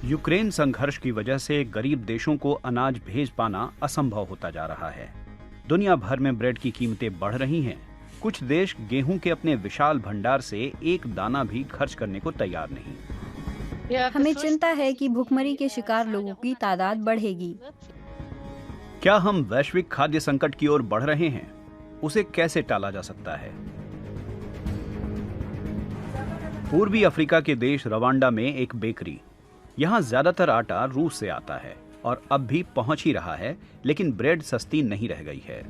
Ukraine संघर्ष की वजह से गरीब देशों को अनाज भेज पाना असंभव होता जा रहा है। दुनिया भर में ब्रेड की कीमतें बढ़ रही हैं। कुछ देश गेहूं के अपने विशाल भंडार से एक दाना भी खर्च करने को तैयार नहीं। हमें चिंता है कि भूखमरी के शिकार लोगों की तादाद बढ़ेगी। क्या हम वैश्विक खाद्य संकट की ओर बढ़ रहे हैं? उसे कैसे टाला जा सकता है? पूर्वी अफ्रीका के देश रवांडा में एक बेकरी। यहाँ ज्यादातर आटा रूस से आता है और अब भी पहुंच ही रहा है, लेकिन ब्रेड सस्ती नहीं रह गई है।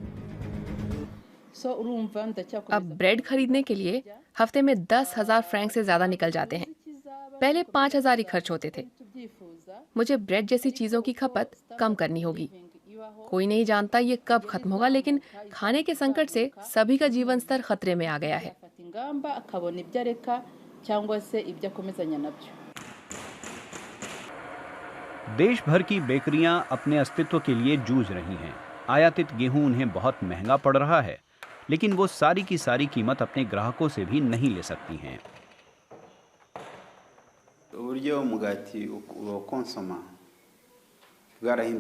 अब ब्रेड खरीदने के लिए हफ्ते में 10,000 फ्रैंक से ज्यादा निकल जाते हैं। पहले 5,000 ही खर्च होते थे। मुझे ब्रेड जैसी चीजों की खपत कम करनी होगी। कोई नहीं जानता ये कब खत्म होगा, लेकिन खाने के संकट से सभी का जीवन स्तर खतरे में आ गया है। देश भर की बेकरियां अपने अस्तित्व के लिए जूझ रही हैं। आयातित गेहूं उन्हें बहुत महंगा पड़ रहा है, लेकिन वो सारी की सारी कीमत अपने ग्राहकों से भी नहीं ले सकती हैं।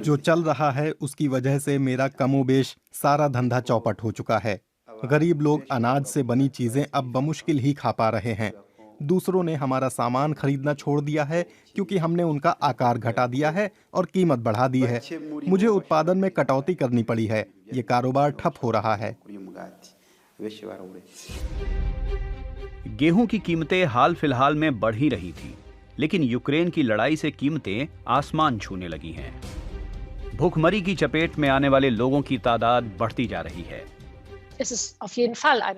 जो चल रहा है उसकी वजह से मेरा कमोबेश सारा धंधा चौपट हो चुका है। गरीब लोग अनाज से बनी चीजें अब बमुश्किल ही खा पा रहे हैं। दूसरों ने हमारा सामान खरीदना छोड़ दिया है क्योंकि हमने उनका आकार घटा दिया है और कीमत बढ़ा दी है। मुझे उत्पादन में कटौती करनी पड़ी है। ये कारोबार ठप हो रहा है। गेहूं की कीमतें हाल फिलहाल में बढ़ ही रही थी, लेकिन यूक्रेन की लड़ाई से कीमतें आसमान छूने लगी हैं। भूखमरी की चपेट में आने वाले लोगों की तादाद बढ़ती जा रही है।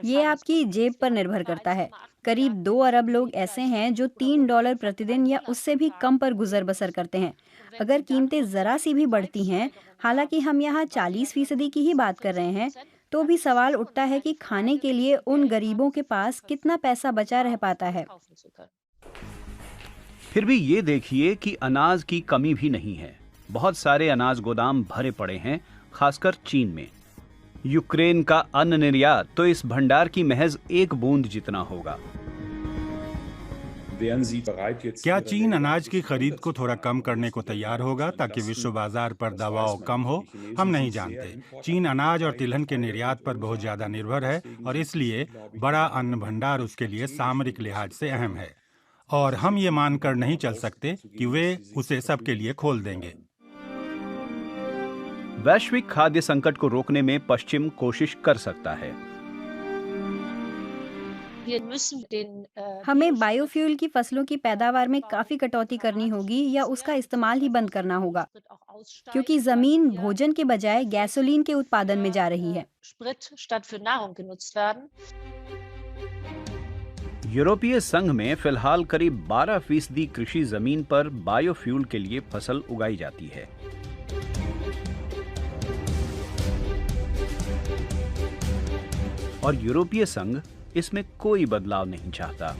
ये आपकी जेब पर निर्भर करता है। करीब 2 अरब लोग ऐसे हैं जो $3 प्रतिदिन या उससे भी कम पर गुजर बसर करते हैं। अगर कीमतें जरा सी भी बढ़ती हैं, हालांकि हम यहाँ 40% की ही बात कर रहे हैं, तो भी सवाल उठता है कि खाने के लिए उन गरीबों के पास कितना पैसा बचा रह पाता है। फिर भी ये देखिए कि अनाज की कमी भी नहीं है। बहुत सारे अनाज गोदाम भरे पड़े हैं, खासकर चीन में। यूक्रेन का अन्न निर्यात तो इस भंडार की महज एक बूंद जितना होगा। क्या चीन अनाज की खरीद को थोड़ा कम करने को तैयार होगा ताकि विश्व बाजार पर दबाव कम हो? हम नहीं जानते। चीन अनाज और तिलहन के निर्यात पर बहुत ज्यादा निर्भर है और इसलिए बड़ा अन्न भंडार उसके लिए सामरिक लिहाज से अहम है, और हम ये मानकर नहीं चल सकते कि वे उसे सबके लिए खोल देंगे। वैश्विक खाद्य संकट को रोकने में पश्चिम कोशिश कर सकता है। हमें बायोफ्यूल की फसलों की पैदावार में काफी कटौती करनी होगी या उसका इस्तेमाल ही बंद करना होगा, क्योंकि जमीन भोजन के बजाय गैसोलीन के उत्पादन में जा रही है। यूरोपीय संघ में फिलहाल करीब 12% कृषि जमीन पर बायोफ्यूल के लिए फसल उगाई जाती है। और यूरोपीय संघ इसमें कोई बदलाव नहीं चाहता।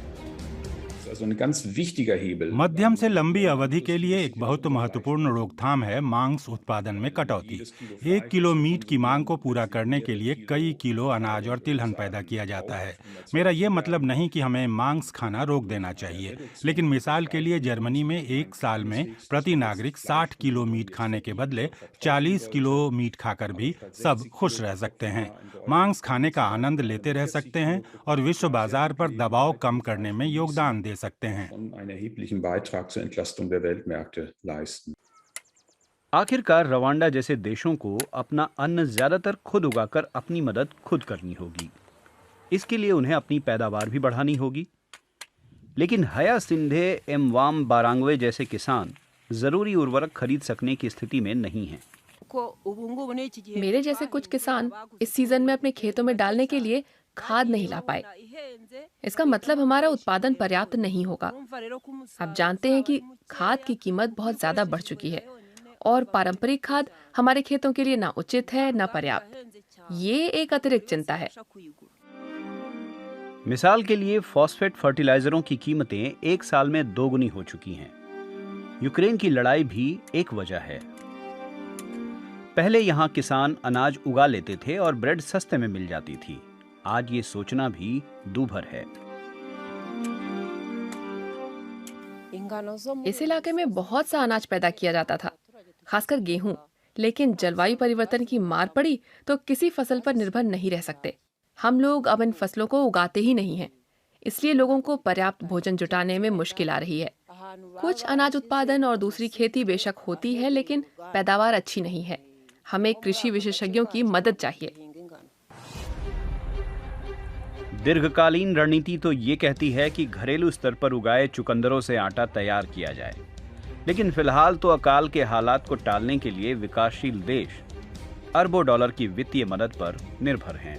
मध्यम से लंबी अवधि के लिए एक बहुत महत्वपूर्ण रोकथाम है मांस उत्पादन में कटौती। 1 किलो मीट की मांग को पूरा करने के लिए कई किलो अनाज और तिलहन पैदा किया जाता है। मेरा ये मतलब नहीं कि हमें मांस खाना रोक देना चाहिए, लेकिन मिसाल के लिए जर्मनी में एक साल में प्रति नागरिक 60 किलो मीट खाने के बदले 40 किलो मीट खाकर भी सब खुश रह सकते हैं, मांस खाने का आनंद लेते रह सकते हैं और विश्व बाजार पर दबाव कम करने में योगदान दे सकते हैं। आखिरकार रवांडा जैसे देशों को अपना अन्न ज्यादातर खुद उगाकर अपनी मदद खुद करनी होगी। इसके लिए उन्हें अपनी पैदावार भी बढ़ानी होगी। लेकिन हया सिंधे एमवाम बारांगवे जैसे किसान जरूरी उर्वरक खरीद सकने की स्थिति में नहीं हैं। मेरे जैसे कुछ किसान इस सीजन में अपने खेतों में डालने के लिए खाद नहीं ला पाए। इसका मतलब हमारा उत्पादन पर्याप्त नहीं होगा। आप जानते हैं कि खाद की कीमत बहुत ज्यादा बढ़ चुकी है और पारंपरिक खाद हमारे खेतों के लिए ना उचित है ना पर्याप्त। ये एक अतिरिक्त चिंता है। मिसाल के लिए फॉस्फेट फर्टिलाइजरों की कीमतें एक साल में दोगुनी हो चुकी हैं। यूक्रेन की लड़ाई भी एक वजह है। पहले यहाँ किसान अनाज उगा लेते थे और ब्रेड सस्ते में मिल जाती थी। आज ये सोचना भी दूभर है। इस इलाके में बहुत सा अनाज पैदा किया जाता था, खासकर गेहूं। लेकिन जलवायु परिवर्तन की मार पड़ी तो किसी फसल पर निर्भर नहीं रह सकते। हम लोग अब इन फसलों को उगाते ही नहीं हैं, इसलिए लोगों को पर्याप्त भोजन जुटाने में मुश्किल आ रही है। कुछ अनाज उत्पादन और दूसरी खेती बेशक होती है, लेकिन पैदावार अच्छी नहीं है। हमें कृषि विशेषज्ञों की मदद चाहिए। दीर्घकालीन रणनीति तो ये कहती है कि घरेलू स्तर पर उगाए चुकंदरों से आटा तैयार किया जाए, लेकिन फिलहाल तो अकाल के हालात को टालने के लिए विकासशील देश अरबों डॉलर की वित्तीय मदद पर निर्भर हैं।